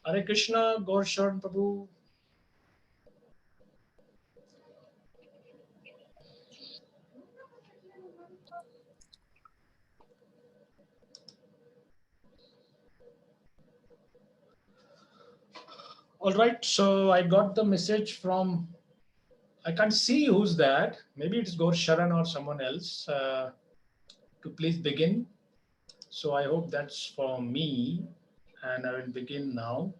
Hare Krishna, Gaur Sharan Prabhu. All right, so I got the message from, I can't see who's that. Maybe it's Gaur Sharan or someone else. To please begin. So I hope that's for me, and I will begin now.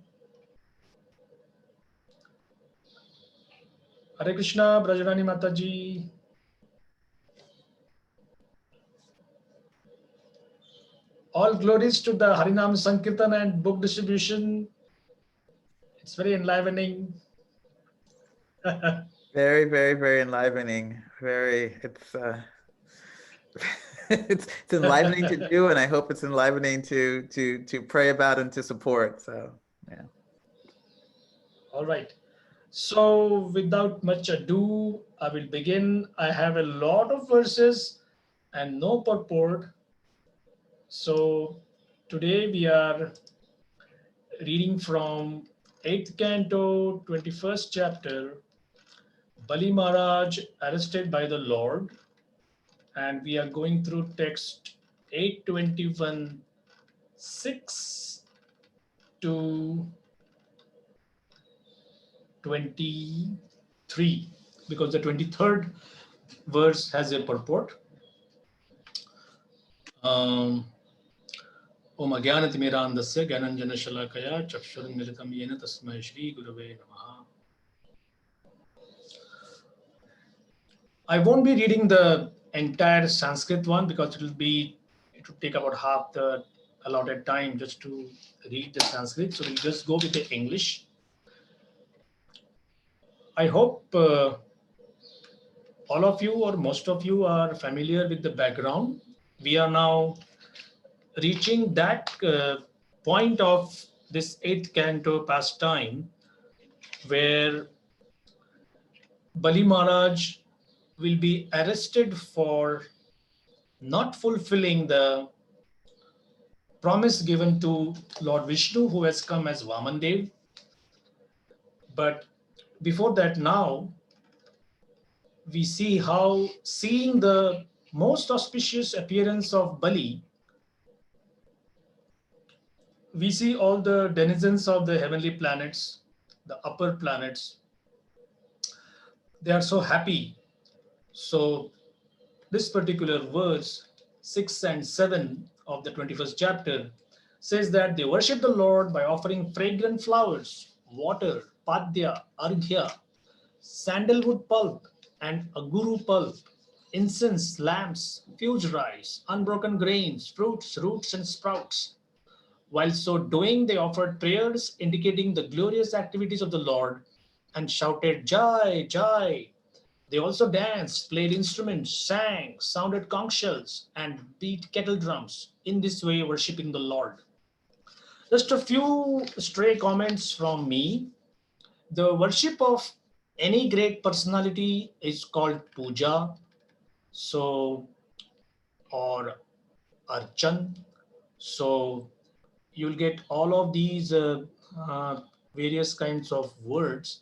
Hare Krishna, Brajrani Mataji. All glories to the Harinam Sankirtan and book distribution. It's very enlivening. Very, very, very enlivening. It's it's enlivening to do, and I hope it's enlivening to pray about and to support. So yeah. All right. So without much ado, I will begin. I have a lot of verses and no purport. So today we are reading from 8th canto, 21st chapter, Bali Maharaj arrested by the Lord, and we are going through text 821 6 to 23, because the 23rd verse has a purport. Om Agyanatimirandasya Gyananjana Shalakaya Chakshurunmilitam Yena Tasmai Shri Gurave Namaha. I won't be reading the entire Sanskrit one because it will take about half the allotted time just to read the Sanskrit. So we'll just go with the English. I hope all of you or most of you are familiar with the background. We are now reaching that point of this 8th canto pastime where Bali Maharaj will be arrested for not fulfilling the promise given to Lord Vishnu, who has come as Vamandev. But before that, now we see how, seeing the most auspicious appearance of Bali, we see all the denizens of the heavenly planets, the upper planets, they are so happy. So this particular verse 6 and 7 of the 21st chapter says that they worship the Lord by offering fragrant flowers, water, padya, arghya, sandalwood pulp and aguru pulp, incense, lamps, fused rice, unbroken grains, fruits, roots and sprouts. While so doing, they offered prayers indicating the glorious activities of the Lord and shouted, Jai, Jai. They also danced, played instruments, sang, sounded conch shells, and beat kettle drums, in this way worshipping the Lord. Just a few stray comments from me. The worship of any great personality is called puja, so, or archan. So you'll get all of these various kinds of words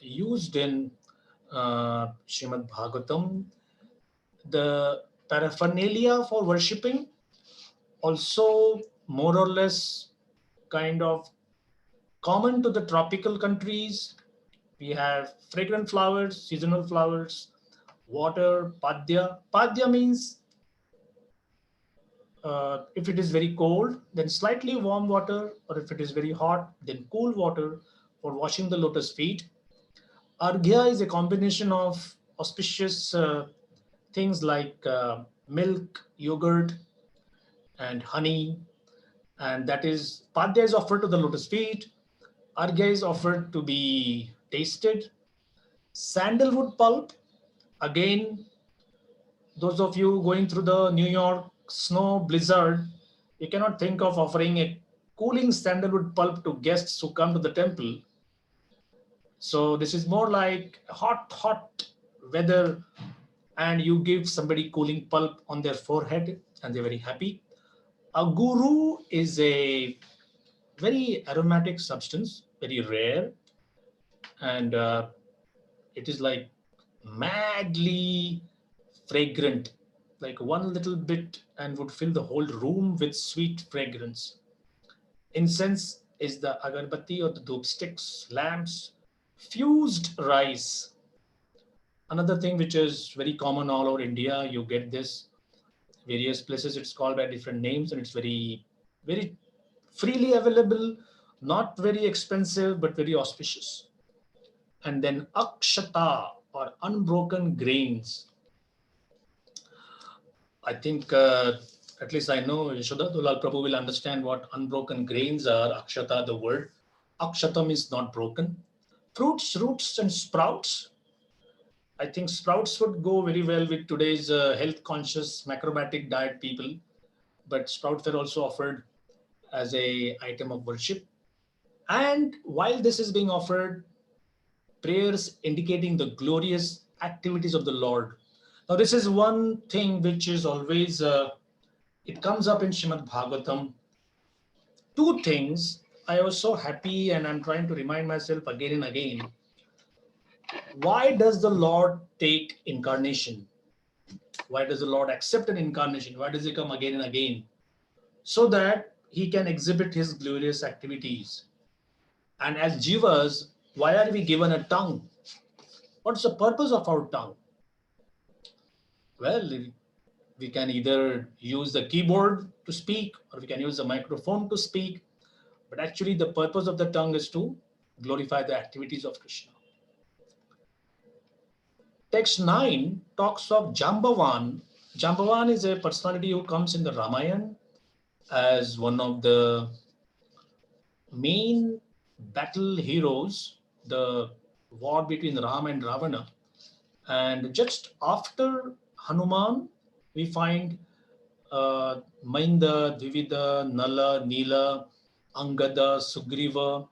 used in Srimad Bhagavatam. The paraphernalia for worshipping also more or less kind of common to the tropical countries. We have fragrant flowers, seasonal flowers, water, padya. Padya means if it is very cold, then slightly warm water, or if it is very hot, then cool water for washing the lotus feet. Arghya is a combination of auspicious things like milk, yogurt, and honey, and that is padya is offered to the lotus feet. Arghya is offered to be tasted. Sandalwood pulp, again, those of you going through the New York snow blizzard, you cannot think of offering a cooling sandalwood pulp to guests who come to the temple. So this is more like hot weather, and you give somebody cooling pulp on their forehead and they're very happy. A guru is a very aromatic substance, very rare, and it is like madly fragrant, like one little bit and would fill the whole room with sweet fragrance. Incense is the agarbatti or the doop sticks, lamps, fused rice. Another thing which is very common all over India, you get this various places. It's called by different names, and it's very, very freely available, not very expensive, but very auspicious. And then akshata or unbroken grains. I think at least I know Yashoda Dulal Prabhu will understand what unbroken grains are. Akshata, the word. Akshatam is not broken. Fruits, roots, and sprouts. I think sprouts would go very well with today's health conscious macrobiotic diet people. But sprouts were also offered as a item of worship. And while this is being offered, prayers indicating the glorious activities of the Lord. Now, this is one thing which is always it comes up in Srimad Bhagavatam. Two things I was so happy, and I'm trying to remind myself again and again. Why does the Lord take incarnation? Why does the Lord accept an incarnation? Why does he come again and again? So that he can exhibit his glorious activities. And as jivas, why are we given a tongue? What's the purpose of our tongue? Well, we can either use the keyboard to speak or we can use the microphone to speak. But actually, the purpose of the tongue is to glorify the activities of Krishna. Text 9 talks of Jambavan. Jambavan is a personality who comes in the Ramayana as one of the main battle heroes, the war between Ram and Ravana. And just after Hanuman, we find Mainda, Dvivida, Nala, Nila, Angada, Sugriva,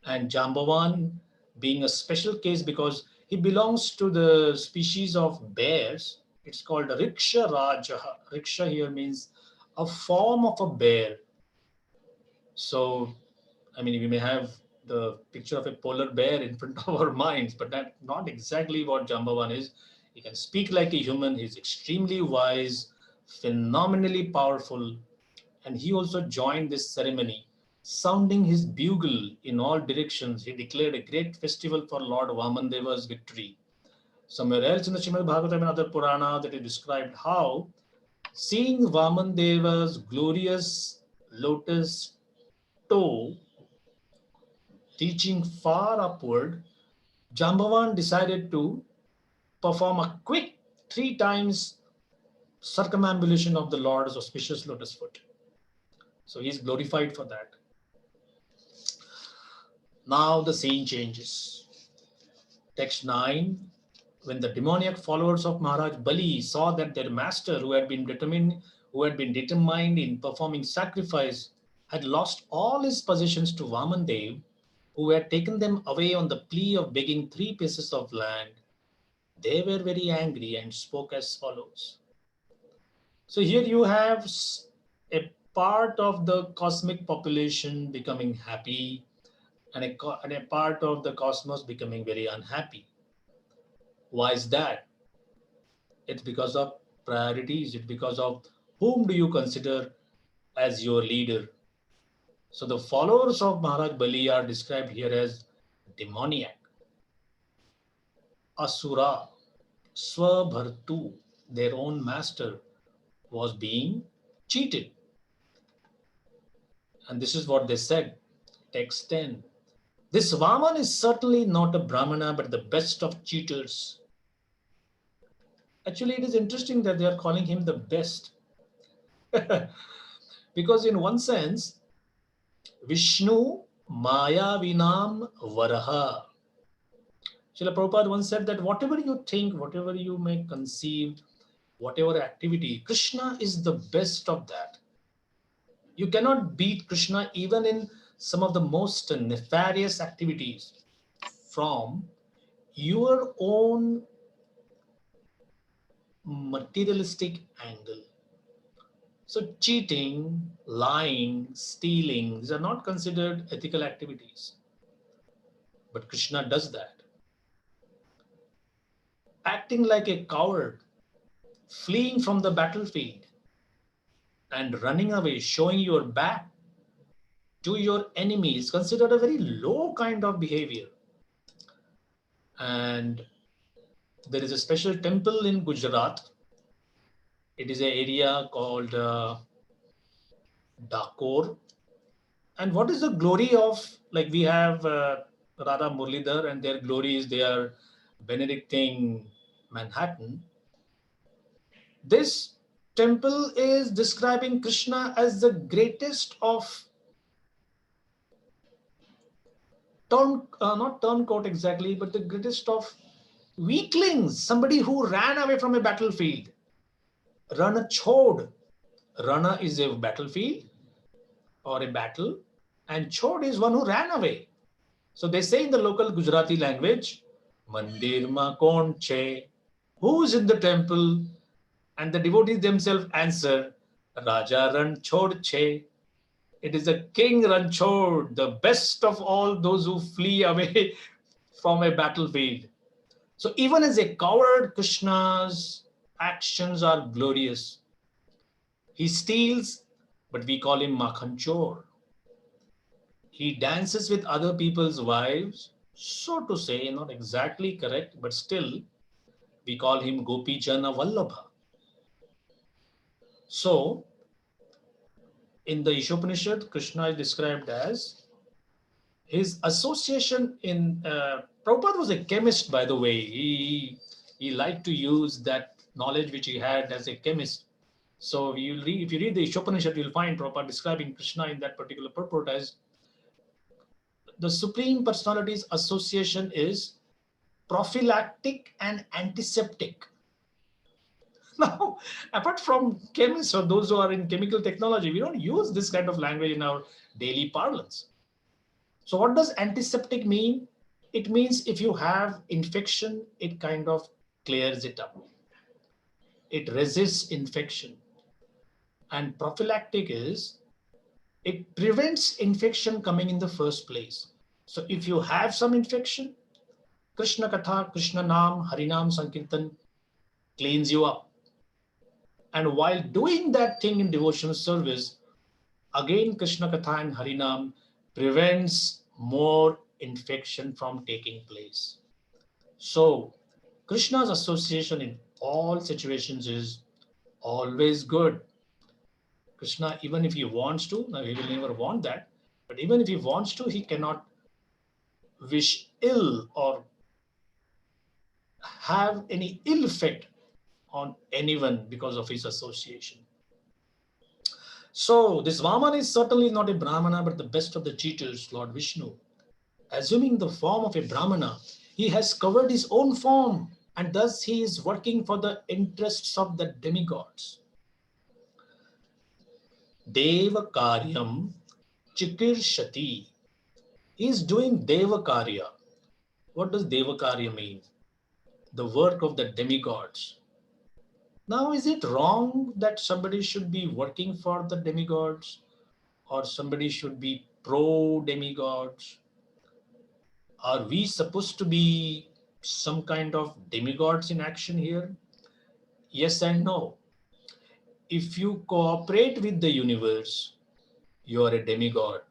and Jambavan being a special case because he belongs to the species of bears. It's called Riksha Rajaha. Riksha here means a form of a bear. So, I mean, we may have the picture of a polar bear in front of our minds, but that's not exactly what Jambavan is. He can speak like a human. He's extremely wise, phenomenally powerful, and he also joined this ceremony. Sounding his bugle in all directions, he declared a great festival for Lord Vamandeva's victory. Somewhere else in the Srimad Bhagavatam and other Purana that is described how seeing Vamandeva's glorious lotus toe reaching far upward, Jambavan decided to perform a quick 3 times circumambulation of the Lord's auspicious lotus foot. So he is glorified for that. Now the scene changes. Text 9. When the demoniac followers of Maharaj Bali saw that their master, who had been determined in performing sacrifice, had lost all his possessions to Vamandev, who had taken them away on the plea of begging 3 pieces of land, they were very angry and spoke as follows. So here you have a part of the cosmic population becoming happy and a part of the cosmos becoming very unhappy. Why is that? It's because of priorities. It's because of whom do you consider as your leader. So the followers of Maharaj Bali are described here as demoniac, asura, swabhartu, their own master, was being cheated. And this is what they said. Text 10. This Vaman is certainly not a Brahmana, but the best of cheaters. Actually, it is interesting that they are calling him the best. Because in one sense, Vishnu Maya Vinam Varaha. Srila Prabhupada once said that whatever you think, whatever you may conceive, whatever activity, Krishna is the best of that. You cannot beat Krishna even in some of the most nefarious activities from your own materialistic angle. So cheating, lying, stealing, these are not considered ethical activities. But Krishna does that. Acting like a coward, fleeing from the battlefield and running away, showing your back to your enemy is considered a very low kind of behavior. And there is a special temple in Gujarat. It is an area called Dakor. And what is the glory of, like we have Radha Murlidhar, and their glory is they are benedicting Manhattan. This temple is describing Krishna as the greatest of not turncoat exactly, but the greatest of weaklings, somebody who ran away from a battlefield. Rana chod. Rana is a battlefield or a battle, and chod is one who ran away. So they say in the local Gujarati language, Mandir ma kon che, who's in the temple? And the devotees themselves answer, Raja Ranchod che. It is the King Ranchod, the best of all those who flee away from a battlefield. So even as a coward, Krishna's actions are glorious. He steals, but we call him Makhanchor. He dances with other people's wives, so to say, not exactly correct, but still, we call him Gopi Jana Vallabha. So, in the Ishopanishad, Krishna is described as his association in. Prabhupada was a chemist, by the way. He liked to use that knowledge which he had as a chemist. So, if you read the Ishopanishad, you'll find Prabhupada describing Krishna in that particular purport as the Supreme Personality's association is prophylactic and antiseptic. Now, apart from chemists or those who are in chemical technology, we don't use this kind of language in our daily parlance. So, what does antiseptic mean? It means if you have infection, it kind of clears it up. It resists infection. And prophylactic is it prevents infection coming in the first place. So, if you have some infection, Krishna Katha, Krishna Nam, Harinam Sankirtan cleans you up. And while doing that thing in devotional service, again Krishna Katha and Harinam prevents more infection from taking place. So Krishna's association in all situations is always good. Krishna, even if he wants to, now he will never want that, but even if he wants to, he cannot wish ill or have any ill effect on anyone because of his association. So this Vaman is certainly not a Brahmana, but the best of the cheaters, Lord Vishnu. Assuming the form of a Brahmana, he has covered his own form, and thus he is working for the interests of the demigods. Deva Karyam Chikirshati. He is doing Deva Karya. What does Deva Karya mean? The work of the demigods. Now, is it wrong that somebody should be working for the demigods or somebody should be pro demigods? Are we supposed to be some kind of demigods in action here? Yes and no. If you cooperate with the universe, you are a demigod.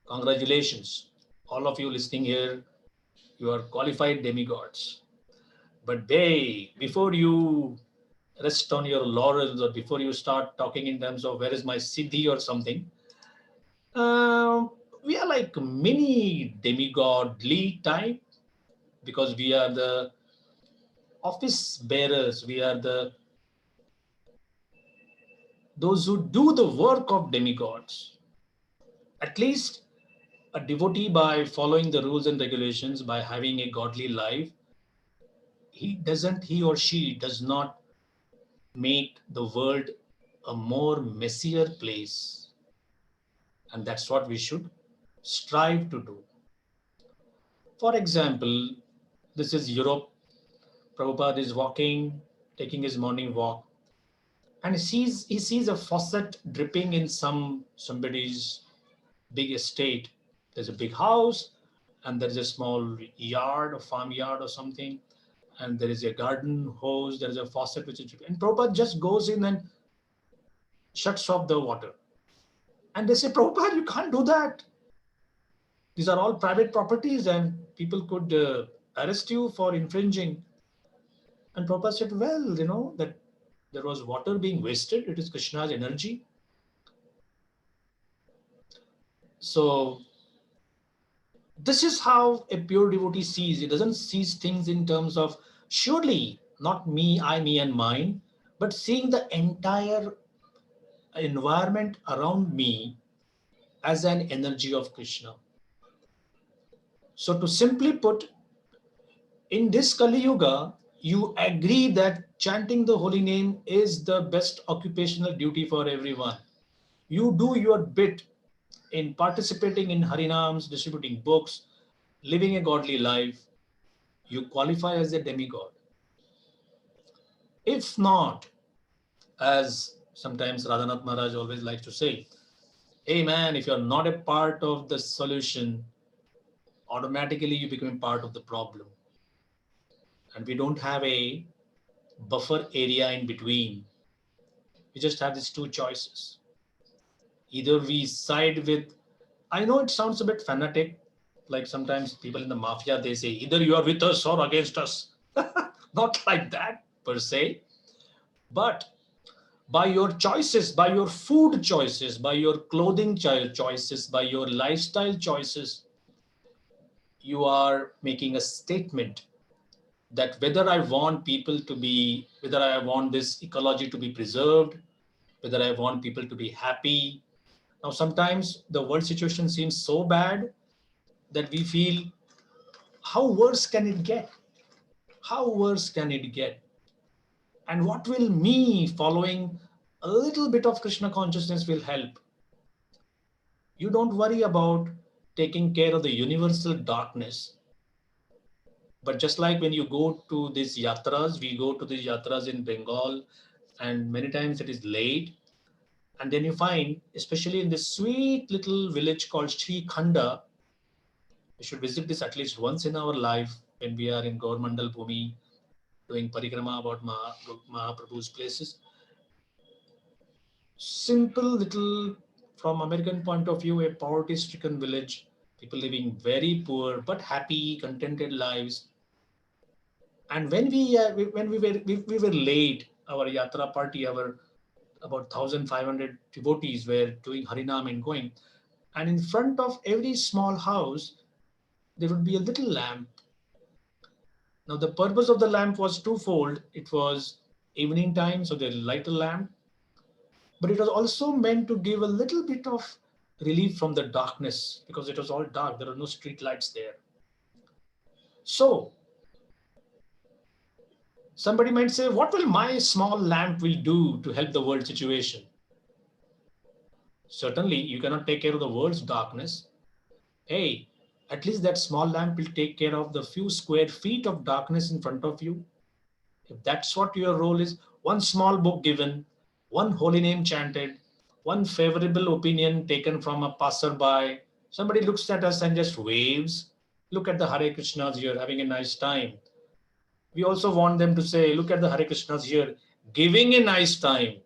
Congratulations. All of you listening here, you are qualified demigods. But before you rest on your laurels or before you start talking in terms of where is my siddhi or something, we are like mini demigodly type because we are the office bearers. We are those who do the work of demigods. At least a devotee, by following the rules and regulations, by having a godly life, he or she does not make the world a more messier place. And that's what we should strive to do. For example, this is Europe. Prabhupada is walking, taking his morning walk. and he sees a faucet dripping in somebody's big estate. There's a big house, and there's a small yard or farmyard or something, and there is a garden hose, there is a faucet which is dripping. And Prabhupada just goes in and shuts off the water. And they say, Prabhupada, you can't do that. These are all private properties and people could arrest you for infringing. And Prabhupada said, well, that there was water being wasted. It is Krishna's energy. So this is how a pure devotee sees. It doesn't see things in terms of, surely not me, I, me and mine, but seeing the entire environment around me as an energy of Krishna. So to simply put, in this Kali Yuga, you agree that chanting the holy name is the best occupational duty for everyone. You do your bit in participating in Harinams, distributing books, living a godly life. You qualify as a demigod. If not, as sometimes Radhanath Maharaj always likes to say, hey man, if you're not a part of the solution, automatically you become part of the problem. And we don't have a buffer area in between. We just have these two choices. Either we side with, I know it sounds a bit fanatic, like sometimes people in the mafia, they say, either you are with us or against us. Not like that per se, but by your choices, by your food choices, by your clothing choices, by your lifestyle choices, you are making a statement that whether I want people to be, whether I want this ecology to be preserved, whether I want people to be happy. Now, sometimes the world situation seems so bad that we feel, how worse can it get? How worse can it get? And what will me following a little bit of Krishna consciousness will help? You don't worry about taking care of the universal darkness. But just like when you go to these yatras, we go to these yatras in Bengal, and many times it is late. And then you find, especially in this sweet little village called Sri Khanda, we should visit this at least once in our life when we are in Gaurmandal Bhumi, doing parikrama about Mahaprabhu's places. Simple little, from American point of view, a poverty-stricken village, people living very poor but happy, contented lives. And when we were late, our yatra party, our about 1,500 devotees were doing Harinam and going. And in front of every small house, there would be a little lamp. Now, the purpose of the lamp was twofold. It was evening time, so they light a lamp, but it was also meant to give a little bit of relief from the darkness because it was all dark. There were no street lights there. So, somebody might say, what will my small lamp will do to help the world situation? Certainly, you cannot take care of the world's darkness. Hey, at least that small lamp will take care of the few square feet of darkness in front of you. If that's what your role is, one small book given, one holy name chanted, one favorable opinion taken from a passerby, somebody looks at us and just waves. Look at the Hare Krishnas here, having a nice time. We also want them to say, look at the Hare Krishnas here, giving a nice time,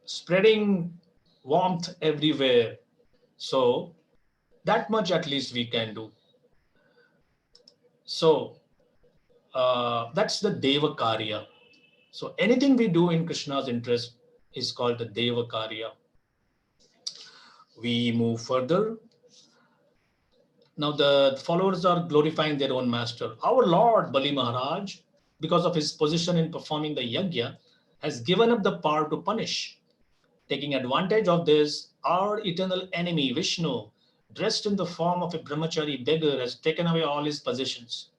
spreading warmth everywhere. So that much at least we can do. So that's the Deva Karya. So anything we do in Krishna's interest is called the Deva Karya. We move further. Now the followers are glorifying their own master. Our Lord Bali Maharaj, because of his position in performing the yajna, has given up the power to punish. Taking advantage of this, our eternal enemy Vishnu, dressed in the form of a brahmachari beggar, has taken away all his possessions.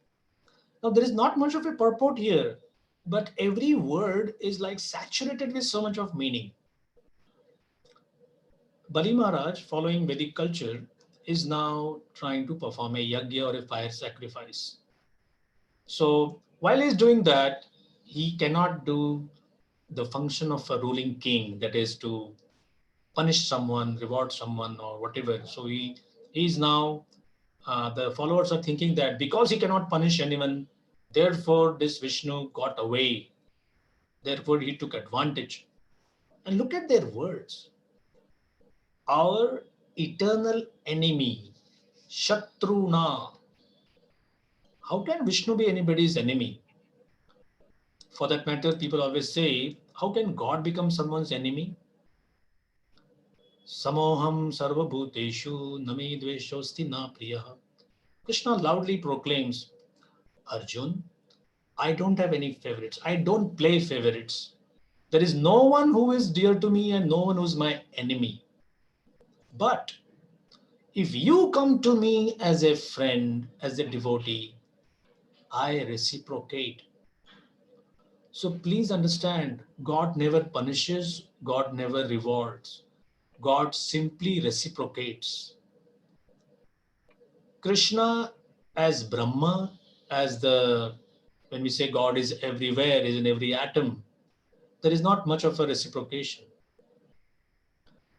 Now there is not much of a purport here, but every word is like saturated with so much of meaning. Bali Maharaj, following Vedic culture, is now trying to perform a yajna or a fire sacrifice. So while he's doing that, he cannot do the function of a ruling king, that is to punish someone, reward someone, or whatever. So he is now, the followers are thinking that because he cannot punish anyone, therefore this Vishnu got away. Therefore he took advantage. And look at their words. Our eternal enemy, Shatruna. How can Vishnu be anybody's enemy? For that matter, people always say, how can God become someone's enemy? Samoham sarvabhuteshu name dveshosti na priyaha. Krishna loudly proclaims, Arjun, I don't have any favorites. I don't play favorites. There is no one who is dear to me and no one who is my enemy. But if you come to me as a friend, as a devotee, I reciprocate. So please understand, God never punishes, God never rewards. God simply reciprocates. Krishna as Brahma, as when we say God is everywhere, is in every atom, there is not much of a reciprocation.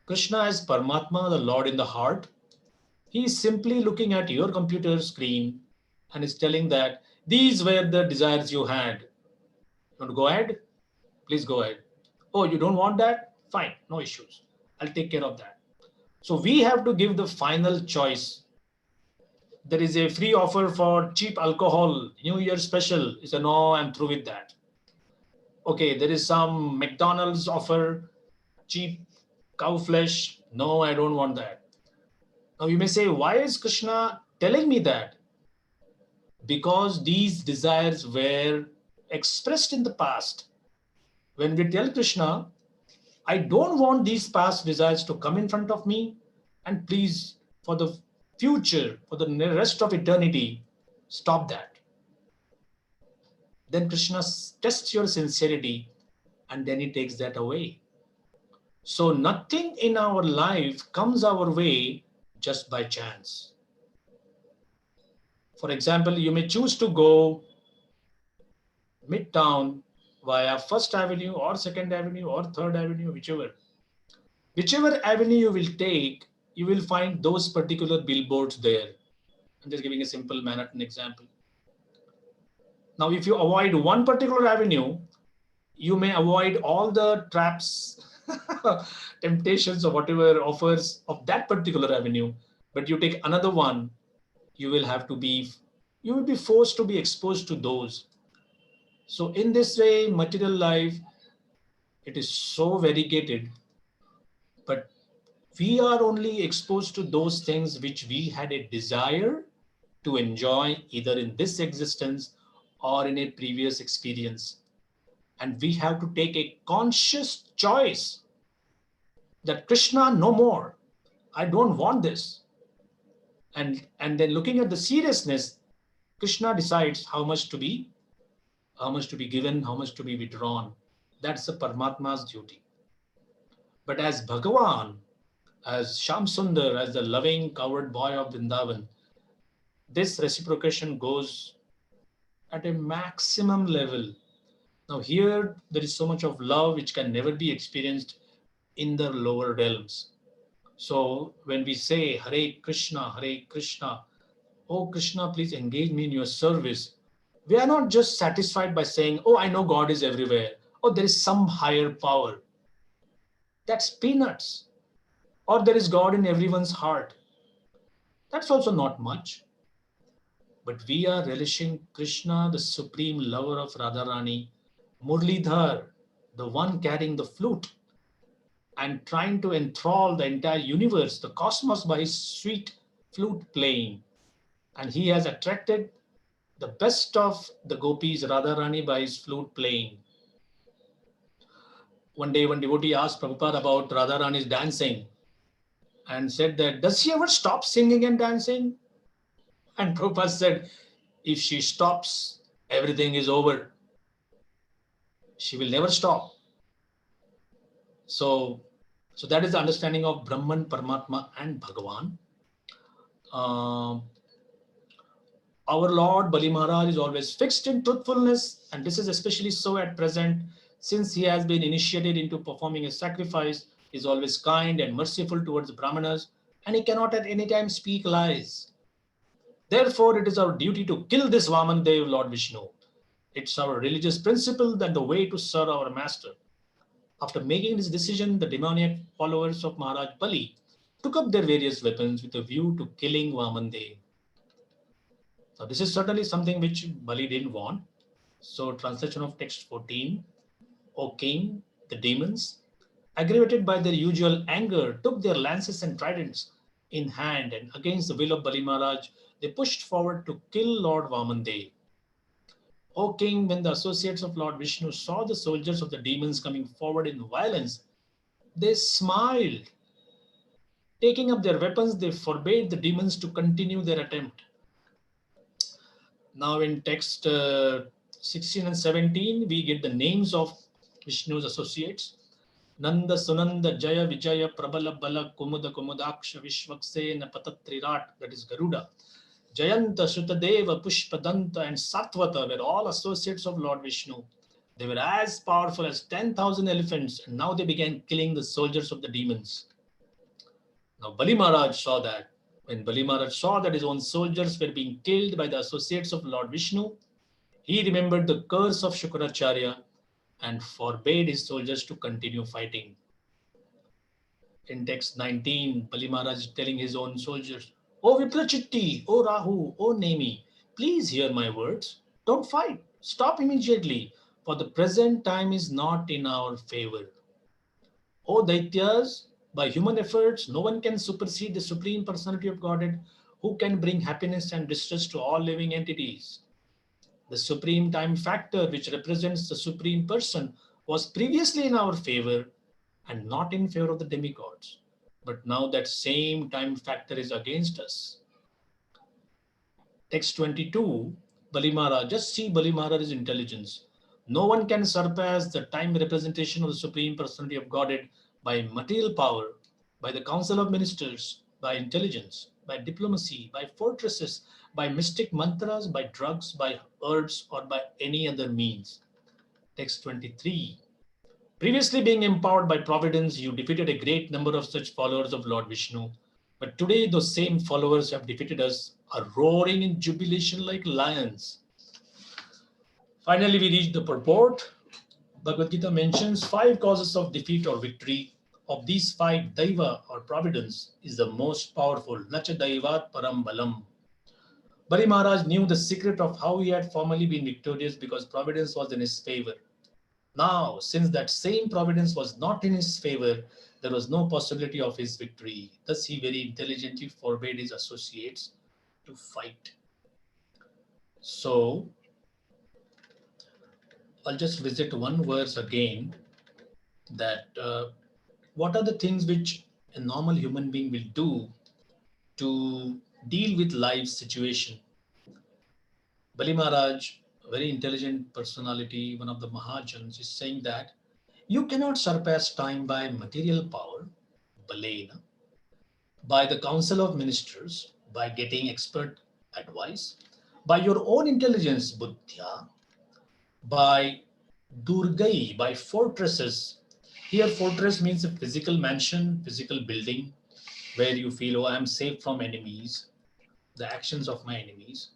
Krishna as Paramatma, the Lord in the heart, he is simply looking at your computer screen and is telling that these were the desires you had. You want to go ahead? Please go ahead. Oh, you don't want that? Fine, no issues. I'll take care of that. So we have to give the final choice. There is a free offer for cheap alcohol, New Year special. He said, no, I'm through with that. Okay, there is some McDonald's offer, cheap cow flesh. No, I don't want that. Now you may say, why is Krishna telling me that? Because these desires were expressed in the past. When we tell Krishna, I don't want these past desires to come in front of me, and please, for the future, for the rest of eternity, stop that. Then Krishna tests your sincerity and then he takes that away. So nothing in our life comes our way just by chance. For example, you may choose to go midtown via First Avenue or Second Avenue or Third Avenue, whichever. Whichever avenue you will take, you will find those particular billboards there. I'm just giving a simple Manhattan example. Now, if you avoid one particular avenue, you may avoid all the traps, temptations, or whatever offers of that particular avenue. But you take another one, you will be forced to be exposed to those. So in this way, material life, it is so variegated, but we are only exposed to those things which we had a desire to enjoy either in this existence or in a previous experience. And we have to take a conscious choice that Krishna, no more. I don't want this. And then looking at the seriousness, Krishna decides how much to be given, how much to be withdrawn. That's the Paramatma's duty. But as Bhagavan, as Shamsundar, as the loving coward boy of Vrindavan, this reciprocation goes at a maximum level. Now here, there is so much of love which can never be experienced in the lower realms. So when we say Hare Krishna, oh Krishna, please engage me in your service, we are not just satisfied by saying, oh, I know God is everywhere. Oh, there is some higher power. That's peanuts. Or there is God in everyone's heart. That's also not much. But we are relishing Krishna, the supreme lover of Radharani, Murlidhar, the one carrying the flute, and trying to enthrall the entire universe, the cosmos, by his sweet flute playing. And he has attracted the best of the gopis, Radharani, by his flute playing. One day, one devotee asked Prabhupada about Radharani's dancing and said that, does she ever stop singing and dancing? And Prabhupada said, if she stops, everything is over. She will never stop. So that is the understanding of Brahman, Paramatma, and Bhagavan. Our Lord Bali Maharaj is always fixed in truthfulness, and this is especially so at present. Since he has been initiated into performing a sacrifice, he is always kind and merciful towards the Brahmanas, and he cannot at any time speak lies. Therefore, it is our duty to kill this Vaman Dev, Lord Vishnu. It's our religious principle and the way to serve our master. After making this decision, the demoniac followers of Maharaj Bali took up their various weapons with a view to killing Vaman Dev. Now, this is certainly something which Bali didn't want. So, translation of text 14. O king, the demons, aggravated by their usual anger, took their lances and tridents in hand, and against the will of Bali Maharaj, they pushed forward to kill Lord Vamandev. O king, when the associates of Lord Vishnu saw the soldiers of the demons coming forward in violence, they smiled. Taking up their weapons, they forbade the demons to continue their attempt. Now, in text 16 and 17, we get the names of Vishnu's associates. Nanda Sunanda Jaya Vijaya Prabala Bala Kumuda Kumudaksha Vishwaksena Patatrirat, that is Garuda. Jayanta, Shrutadeva, Pushpadanta, and Satvata were all associates of Lord Vishnu. They were as powerful as 10,000 elephants, and now they began killing the soldiers of the demons. Now Bali Maharaj saw that. When Bali Maharaj saw that his own soldiers were being killed by the associates of Lord Vishnu, he remembered the curse of Shukracharya and forbade his soldiers to continue fighting. In text 19, Bali Maharaj is telling his own soldiers, O Viprachitti, O Rahu, O Nemi, please hear my words. Don't fight. Stop immediately, for the present time is not in our favor. O Daityas, by human efforts, no one can supersede the Supreme Personality of Godhead, who can bring happiness and distress to all living entities. The supreme time factor, which represents the Supreme Person, was previously in our favor and not in favor of the demigods. But now that same time factor is against us. Text 22, Bali Maharaj, just see Bali Maharaj's intelligence. No one can surpass the time representation of the Supreme Personality of Godhead by material power, by the council of ministers, by intelligence, by diplomacy, by fortresses, by mystic mantras, by drugs, by herbs, or by any other means. Text 23. Previously being empowered by providence, you defeated a great number of such followers of Lord Vishnu. But today those same followers have defeated us, are roaring in jubilation like lions. Finally, we reach the purport. Bhagavad Gita mentions 5 causes of defeat or victory. Of these 5, Daiva or providence is the most powerful. Nacha Daivat Param Balam. Bali Maharaj knew the secret of how he had formerly been victorious because providence was in his favor. Now, since that same providence was not in his favor, there was no possibility of his victory. Thus, he very intelligently forbade his associates to fight. So, I'll just visit one verse again, that what are the things which a normal human being will do to deal with life's situation. Bali Maharaj, a very intelligent personality, one of the Mahajans, is saying that you cannot surpass time by material power, balena, by the council of ministers, by getting expert advice, by your own intelligence, buddhya, by durgai, by fortresses. Here, fortress means a physical mansion, physical building, where you feel, oh, I'm safe from enemies, the actions of my enemies.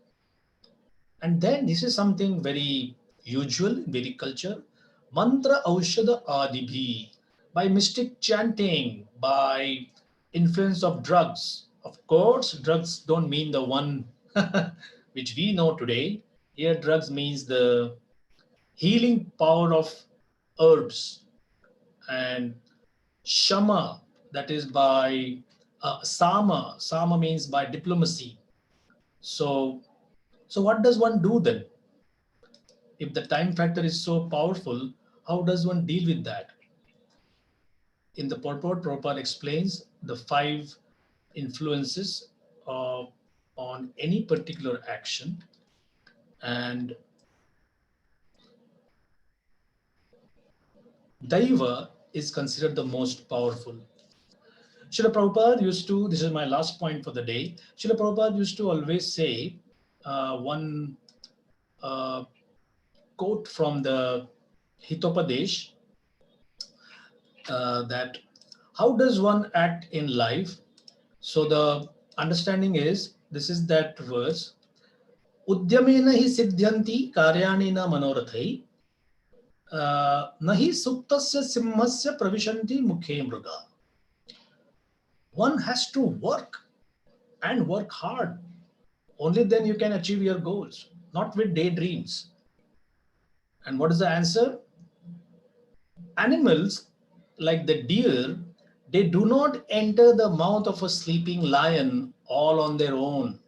And then this is something very usual in Vedic culture. Mantra aushada adibhi, by mystic chanting, by influence of drugs. Of course, drugs don't mean the one which we know today. Here, drugs means the healing power of herbs, and shama, that is by sama. Sama means by diplomacy. So what does one do then? If the time factor is so powerful, how does one deal with that? In the purport, Prabhupada explains the 5 influences on any particular action, and Daiva is considered the most powerful. Srila Prabhupada used to, this is my last point for the day, Srila Prabhupada used to always say one quote from the hitopadesh, that how does one act in life. So the understanding is, this is that verse, udyamena hi siddhyanti karyani na manorathai, nahi suktasya simhasya pravishanti mukhe mruga. One has to work and work hard. Only then you can achieve your goals, not with daydreams. And what is the answer? Animals like the deer, they do not enter the mouth of a sleeping lion all on their own.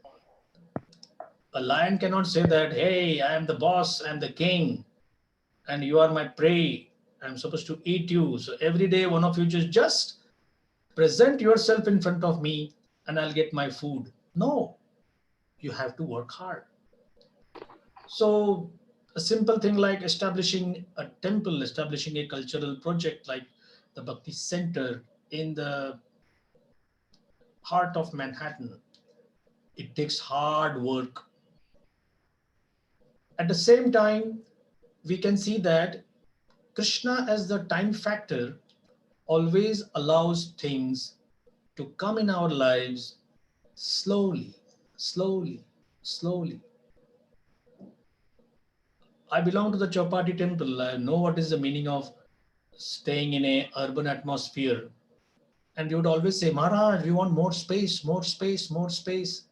A lion cannot say that, hey, I am the boss, I am the king, and you are my prey. I'm supposed to eat you. So every day, one of you just present yourself in front of me and I'll get my food. No, you have to work hard. So a simple thing like establishing a temple, establishing a cultural project like the Bhakti Center in the heart of Manhattan, it takes hard work. At the same time, we can see that Krishna, as the time factor, always allows things to come in our lives slowly, slowly, slowly. I belong to the Chowpatty temple. I know what is the meaning of staying in a urban atmosphere. And you would always say, Maharaj, we want more space, more space, more space.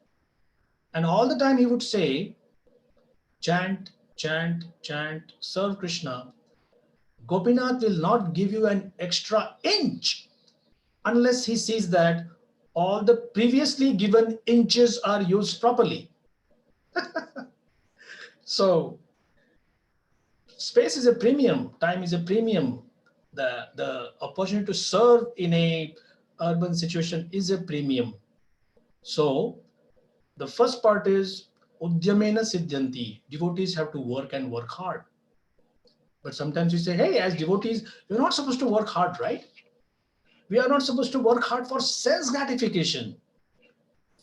And all the time he would say, chant, chant, chant, serve Krishna. Gopinath will not give you an extra inch unless he sees that all the previously given inches are used properly. So space is a premium, time is a premium. The opportunity to serve in a urban situation is a premium. So the first part is udyamena siddhyanti. Devotees have to work and work hard. But sometimes we say, hey, as devotees, we're not supposed to work hard, right? We are not supposed to work hard for sense gratification.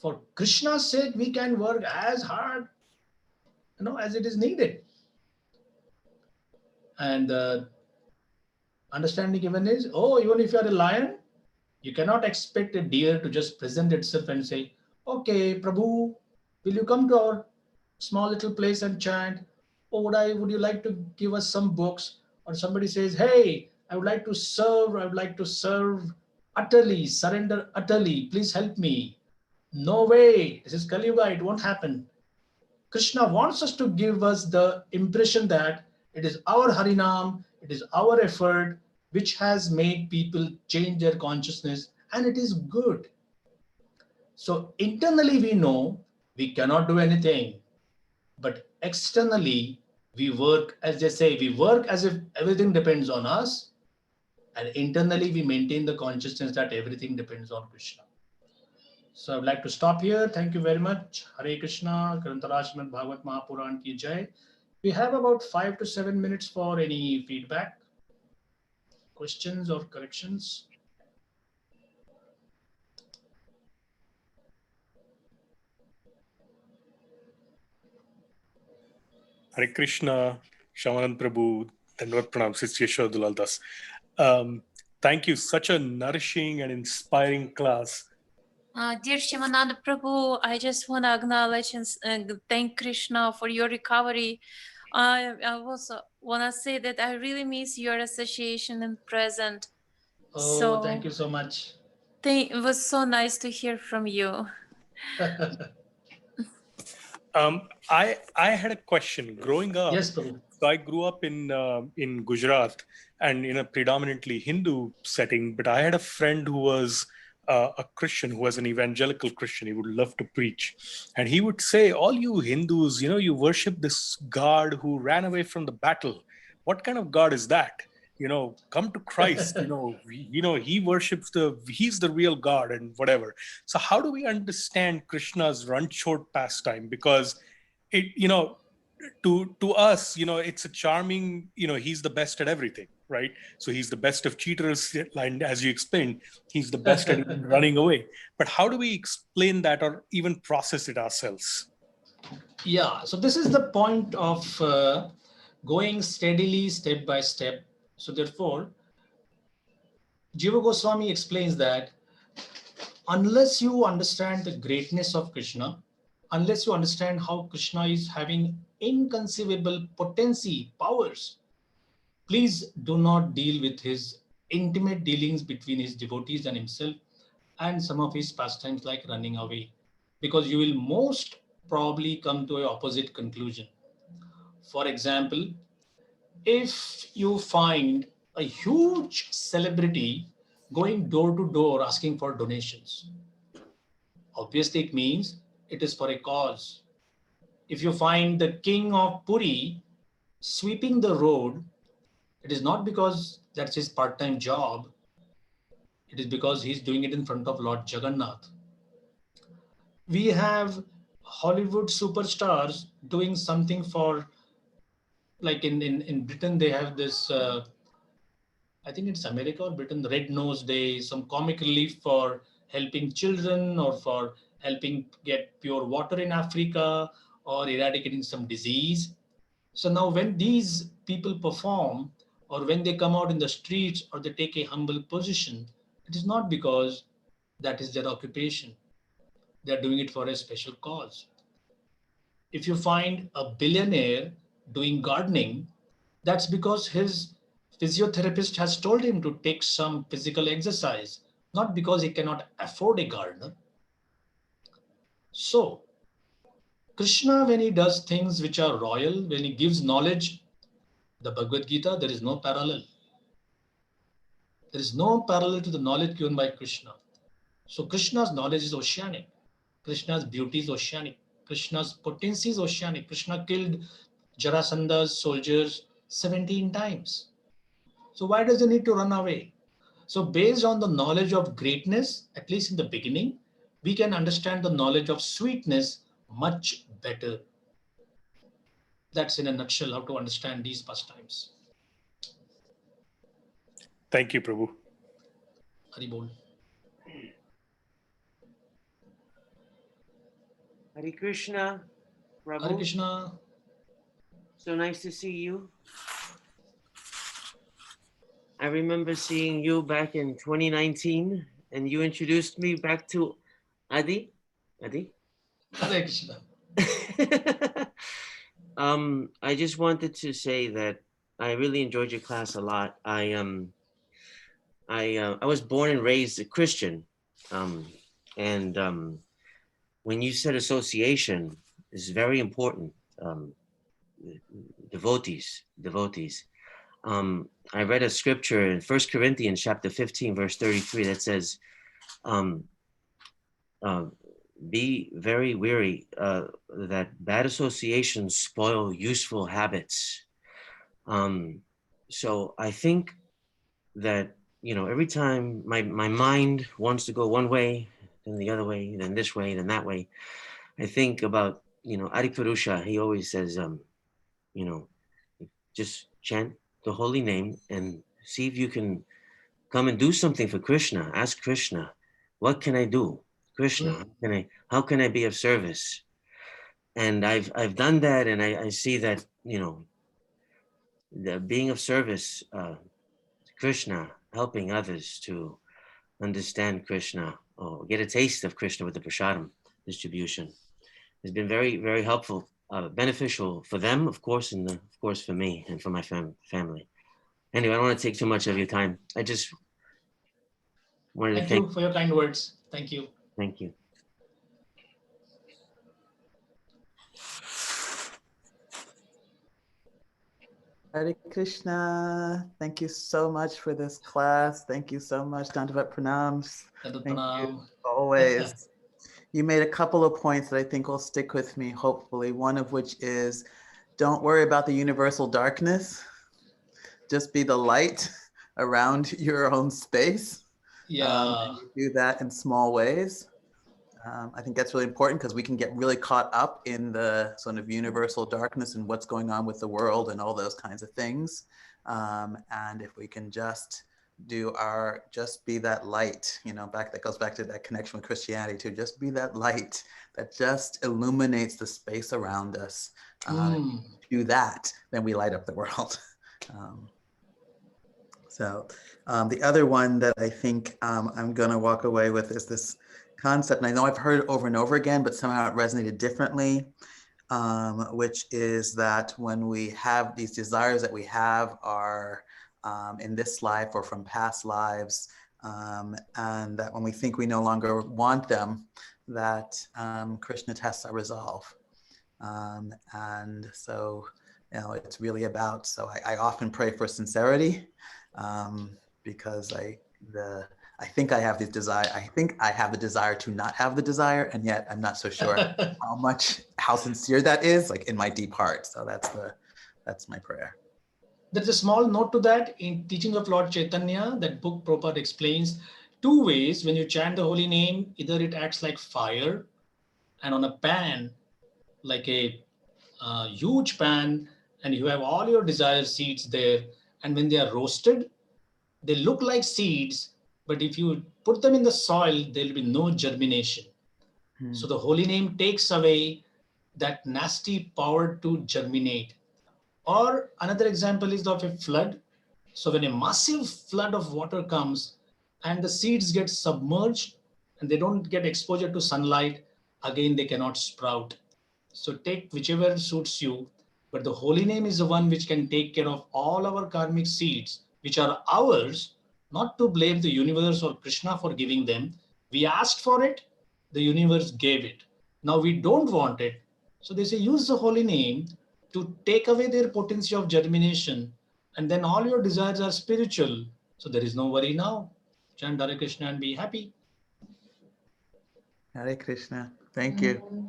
For Krishna's sake, we can work as hard, as it is needed. And the understanding given is, oh, even if you are a lion, you cannot expect a deer to just present itself and say, okay, Prabhu, will you come to our small little place and chant? Or would you like to give us some books? Or somebody says, hey, I would like to serve utterly, surrender utterly, please help me. No way, this is Kali Yuga, it won't happen. Krishna wants us to give us the impression that it is our Harinam, it is our effort which has made people change their consciousness, and it is good. So internally we know we cannot do anything, but externally we work, as they say, we work as if everything depends on us, and internally we maintain the consciousness that everything depends on Krishna. So I'd like to stop here. Thank you very much. Hare Krishna, Grantaraj Srimad Bhagavat Mahapuran ki jai. We have about 5 to 7 minutes for any feedback, questions or corrections. Hare Krishna, Shyamananda Prabhu, Dhanavad Pranam, Sister Yashoda Dulal Das. Thank you. Such a nourishing and inspiring class. Dear Shyamananda Prabhu, I just want to acknowledge and thank Krishna for your recovery. I also want to say that I really miss your association and present. Oh, thank you so much. It was so nice to hear from you. I had a question. Growing up, yes, Prabhu. So I grew up in Gujarat and in a predominantly Hindu setting, but I had a friend who was a Christian, who was an evangelical Christian. He would love to preach. And he would say, all you Hindus, you worship this God who ran away from the battle. What kind of God is that? Come to Christ, he worships he's the real God and whatever. So how do we understand Krishna's run-short pastime? Because to us, it's a charming, he's the best at everything, right? So he's the best of cheaters, and as you explained, he's the best at even running away. But how do we explain that or even process it ourselves? Yeah, so this is the point of going steadily step by step. So therefore, Jiva Goswami explains that unless you understand the greatness of Krishna, unless you understand how Krishna is having inconceivable potency, powers, please do not deal with his intimate dealings between his devotees and himself and some of his pastimes like running away, because you will most probably come to an opposite conclusion. For example, if you find a huge celebrity going door to door asking for donations, obviously it means it is for a cause. If you find the king of Puri sweeping the road, it is not because that's his part-time job, it is because he's doing it in front of Lord Jagannath. We have Hollywood superstars doing something for, like in Britain, they have this, I think it's America or Britain, the Red Nose Day, some comic relief for helping children or for helping get pure water in Africa or eradicating some disease. So now when these people perform or when they come out in the streets or they take a humble position, it is not because that is their occupation. They are doing it for a special cause. If you find a billionaire doing gardening, that's because his physiotherapist has told him to take some physical exercise, not because he cannot afford a gardener. So, Krishna, when he does things which are royal, when he gives knowledge, the Bhagavad Gita, there is no parallel. There is no parallel to the knowledge given by Krishna. So, Krishna's knowledge is oceanic. Krishna's beauty is oceanic. Krishna's potency is oceanic. Krishna killed Jarasanda's soldiers 17 times. So why does he need to run away? So based on the knowledge of greatness, at least in the beginning, we can understand the knowledge of sweetness much better. That's in a nutshell how to understand these pastimes. Thank you, Prabhu. Haribol. Hare Krishna, Prabhu. Hare Krishna. So nice to see you. I remember seeing you back in 2019, and you introduced me back to Adi. Adi? Hare Krishna. I just wanted to say that I really enjoyed your class a lot. I was born and raised a Christian, and when you said association is very important. Devotees. I read a scripture in 1 Corinthians chapter 15, verse 33 that says, be very wary that bad associations spoil useful habits. So I think that, every time my mind wants to go one way, then the other way, then this way, then that way, I think about, Adipurusha. He always says, just chant the holy name and see if you can come and do something for Krishna. Ask Krishna, what can I do? Krishna, how can I be of service? And I've done that, and I see that, the being of service to Krishna, helping others to understand Krishna or get a taste of Krishna with the prasadam distribution has been very, very helpful, beneficial for them, of course, and of course for me and for my family. Anyway, I don't want to take too much of your time. I just wanted to Thank you for your kind words. Thank you. Thank you. Hare Krishna. Thank you so much for this class. Thank you so much, Dandavat Pranams. Dandavat Thank Pranam. you always. You made a couple of points that I think will stick with me, hopefully. One of which is, don't worry about the universal darkness. Just be the light around your own space. Yeah. And you do that in small ways. I think that's really important because we can get really caught up in the sort of universal darkness and what's going on with the world and all those kinds of things. And if we can just just be that light, that goes back to that connection with Christianity too. Just be that light that just illuminates the space around us. Do that, then we light up the world. So the other one that I think I'm going to walk away with is this concept, and I know I've heard it over and over again, but somehow it resonated differently, which is that when we have these desires that we have are in this life or from past lives, and that when we think we no longer want them, that Krishna tests our resolve. And so, it's really about, so I often pray for sincerity, because I think I have this desire. I think I have the desire to not have the desire, and yet I'm not so sure how sincere that is, like in my deep heart. So that's my prayer. There's a small note to that in Teachings of Lord Chaitanya. That book Prabhupada explains 2 ways when you chant the holy name. Either it acts like fire, and on a pan, like a huge pan, and you have all your desire seeds there, and when they are roasted, they look like seeds, but if you put them in the soil, there will be no germination. So the holy name takes away that nasty power to germinate. Or another example is of a flood. So when a massive flood of water comes and the seeds get submerged and they don't get exposure to sunlight, again they cannot sprout. So take whichever suits you, but the holy name is the one which can take care of all our karmic seeds, which are ours, not to blame the universe or Krishna for giving them. We asked for it, the universe gave it. Now we don't want it. So they say, use the holy name to take away their potency of germination, and then all your desires are spiritual. So there is no worry now. Chant Hare Krishna and be happy. Hare Krishna. Thank you.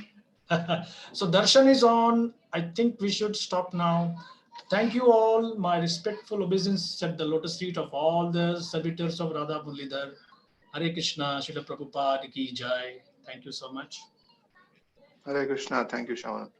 So darshan is on. I think we should stop now. Thank you all. My respectful obeisance at the lotus feet of all the servitors of Radha Muralidhar. Hare Krishna, Srila Prabhupada ki jai. Thank you so much. Hare Krishna. Thank you, Shyamananda.